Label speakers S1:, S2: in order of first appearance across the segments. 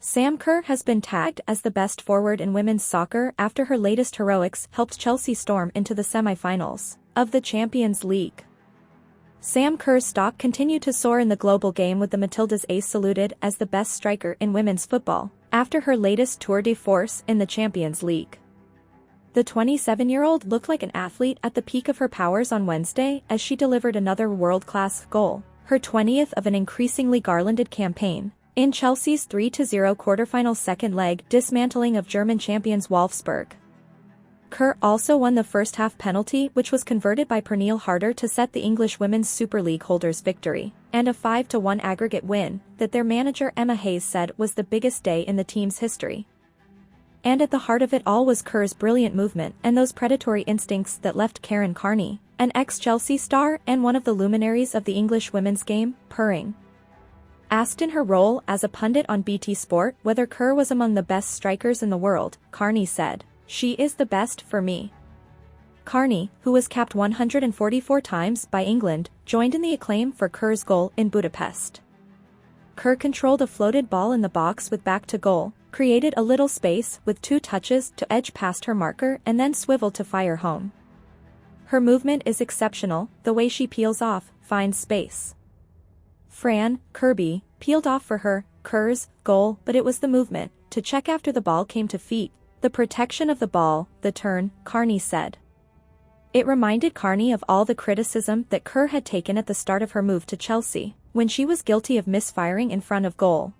S1: Sam Kerr has been tagged as the best forward in women's soccer after her latest heroics helped Chelsea storm into the semi-finals of the Champions League. Sam Kerr's stock continued to soar in the global game, with the Matildas ace saluted as the best striker in women's football after her latest tour de force in the Champions League. The 27-year-old looked like an athlete at the peak of her powers on Wednesday as she delivered another world-class goal, her 20th of an increasingly garlanded campaign, in Chelsea's 3-0 quarterfinal second leg dismantling of German champions Wolfsburg. Kerr also won the first-half penalty, which was converted by Pernille Harder to set the English Women's Super League holders victory, and a 5-1 aggregate win that their manager Emma Hayes said was the biggest day in the team's history. And at the heart of it all was Kerr's brilliant movement and those predatory instincts that left Karen Carney, an ex-Chelsea star and one of the luminaries of the English women's game, purring. Asked in her role as a pundit on BT Sport whether Kerr was among the best strikers in the world, Carney said, "She is the best for me." Carney, who was capped 144 times by England, joined in the acclaim for Kerr's goal in Budapest. Kerr controlled a floated ball in the box with back to goal, created a little space with 2 touches to edge past her marker and then swiveled to fire home. Her movement is exceptional, the way she peels off, finds space. Fran Kirby peeled off for her, Kerr's goal, but it was the movement to check after the ball came to feet, the protection of the ball, the turn, Carney said. It reminded Carney of all the criticism that Kerr had taken at the start of her move to Chelsea, when she was guilty of misfiring in front of goal.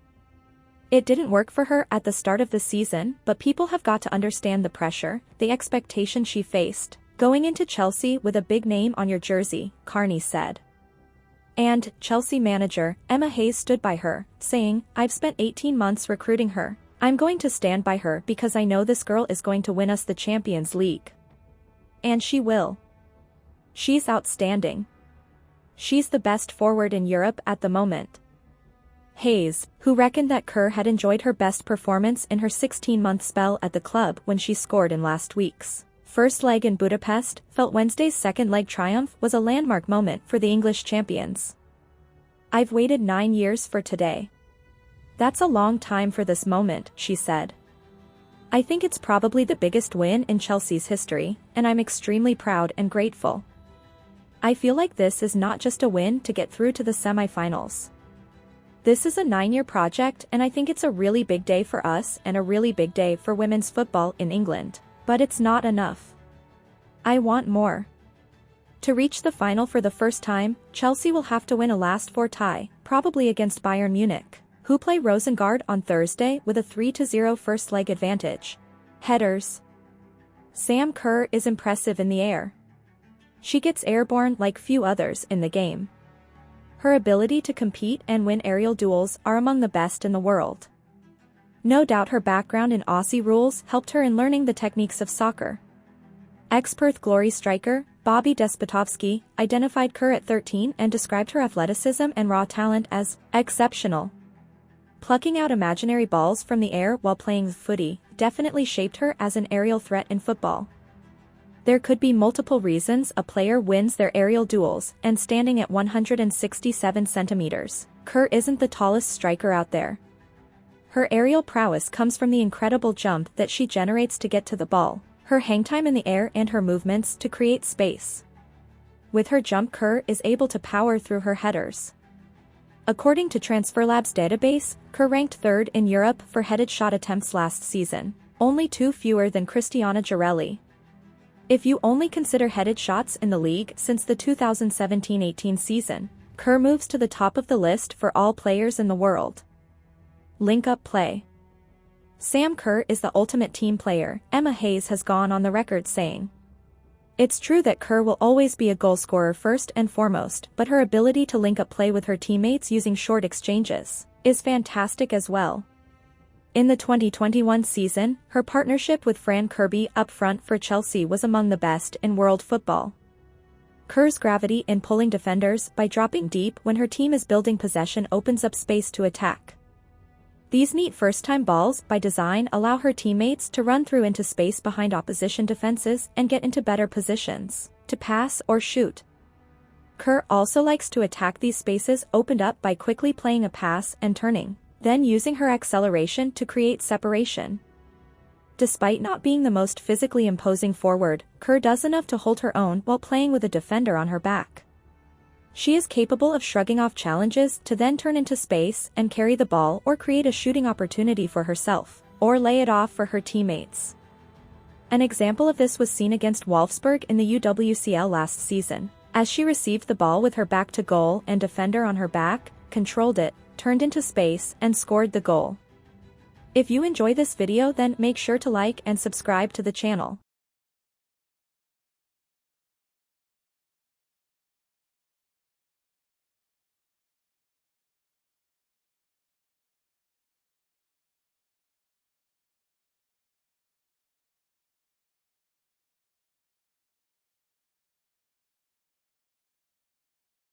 S1: It didn't work for her at the start of the season, but people have got to understand the pressure, the expectation she faced, going into Chelsea with a big name on your jersey, Carney said. And Chelsea manager Emma Hayes stood by her, saying, "I've spent 18 months recruiting her. I'm going to stand by her because I know this girl is going to win us the Champions League. And she will. She's outstanding. She's the best forward in Europe at the moment." Hayes, who reckoned that Kerr had enjoyed her best performance in her 16-month spell at the club when she scored in last week's first leg in Budapest, felt Wednesday's second-leg triumph was a landmark moment for the English champions. "I've waited 9 years for today. That's a long time for this moment," she said. "I think it's probably the biggest win in Chelsea's history, and I'm extremely proud and grateful. I feel like this is not just a win to get through to the semi-finals. This is a 9-year project, and I think it's a really big day for us and a really big day for women's football in England. But it's not enough. I want more." To reach the final for the first time, Chelsea will have to win a last-4 tie, probably against Bayern Munich, who play Rosengard on Thursday with a 3-0 first-leg advantage. Headers. Sam Kerr is impressive in the air. She gets airborne like few others in the game. Her ability to compete and win aerial duels are among the best in the world. No doubt her background in Aussie rules helped her in learning the techniques of soccer. Ex-Perth Glory striker, Bobby Despotovsky, identified Kerr at 13 and described her athleticism and raw talent as exceptional. Plucking out imaginary balls from the air while playing footy definitely shaped her as an aerial threat in football. There could be multiple reasons a player wins their aerial duels, and standing at 167 centimeters, Kerr isn't the tallest striker out there. Her aerial prowess comes from the incredible jump that she generates to get to the ball, her hang time in the air and her movements to create space. With her jump, Kerr is able to power through her headers. According to TransferLab's database, Kerr ranked 3rd in Europe for headed shot attempts last season, only 2 fewer than Cristiana Girelli. If you only consider headed shots in the league since the 2017-18 season, Kerr moves to the top of the list for all players in the world. Link-up play. Sam Kerr is the ultimate team player, Emma Hayes has gone on the record saying. It's true that Kerr will always be a goal scorer first and foremost, but her ability to link up play with her teammates using short exchanges is fantastic as well. In the 2021 season, her partnership with Fran Kirby up front for Chelsea was among the best in world football. Kerr's gravity in pulling defenders by dropping deep when her team is building possession opens up space to attack. These neat first-time balls by design allow her teammates to run through into space behind opposition defenses and get into better positions to pass or shoot. Kerr also likes to attack these spaces opened up by quickly playing a pass and turning then using her acceleration to create separation. Despite not being the most physically imposing forward, Kerr does enough to hold her own while playing with a defender on her back. She is capable of shrugging off challenges to then turn into space and carry the ball or create a shooting opportunity for herself, or lay it off for her teammates. An example of this was seen against Wolfsburg in the UWCL last season, as she received the ball with her back to goal and defender on her back, controlled it, turned into space and scored the goal. If you enjoy this video, then make sure to like and subscribe to the channel.